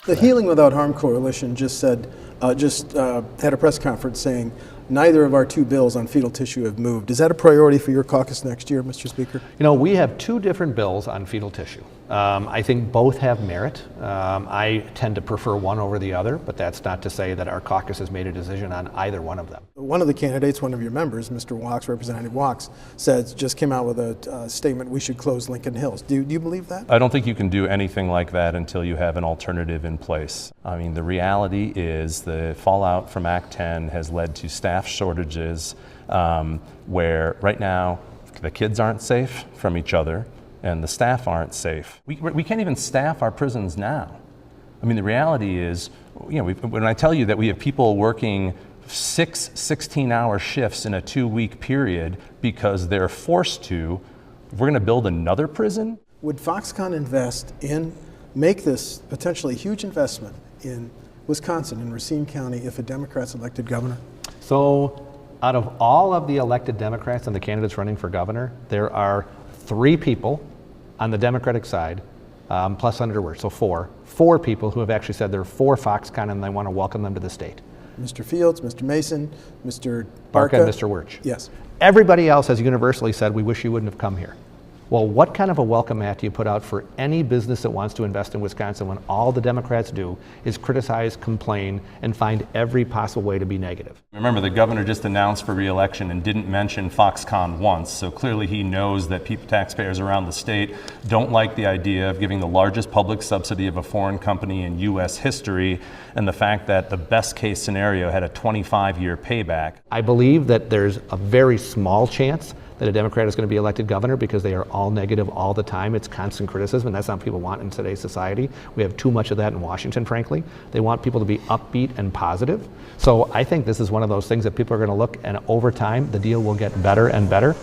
The Healing Without Harm Coalition just said, had a press conference saying neither of our two bills on fetal tissue have moved. Is that a priority for your caucus next year, Mr. Speaker? You know, we have two different bills on fetal tissue. I think both have merit. I tend to prefer one over the other, but that's not to say that our caucus has made a decision on either one of them. One of the candidates, one of your members, Mr. Wachs, Representative Wachs, just came out with a statement, we should close Lincoln Hills. Do you believe that? I don't think you can do anything like that until you have an alternative in place. I mean, the reality is the fallout from Act 10 has led to staff shortages where right now the kids aren't safe from each other and the staff aren't safe. We can't even staff our prisons now. I mean, the reality is, you know, when I tell you that we have people working 6 16-hour shifts in a 2-week period because they're forced to, if we're going to build another prison. Would Foxconn make this potentially huge investment in Wisconsin, in Racine County, if a Democrat's elected governor? So, out of all of the elected Democrats and the candidates running for governor, there are 3 people on the Democratic side, plus Senator Wirtz, so 4 people who have actually said they're for Foxconn and they want to welcome them to the state. Mr. Fields, Mr. Mason, Mr. Barca, and Mr. Wirtz. Yes. Everybody else has universally said, we wish you wouldn't have come here. Well, what kind of a welcome mat do you put out for any business that wants to invest in Wisconsin when all the Democrats do is criticize, complain, and find every possible way to be negative? Remember, the governor just announced for re-election and didn't mention Foxconn once, so clearly he knows that taxpayers around the state don't like the idea of giving the largest public subsidy of a foreign company in U.S. history, and the fact that the best case scenario had a 25-year payback. I believe that there's a very small chance that a Democrat is going to be elected governor because they are all negative all the time. It's constant criticism, and that's not what people want in today's society. We have too much of that in Washington, frankly. They want people to be upbeat and positive. So I think this is one of those things that people are going to look, and over time, the deal will get better and better.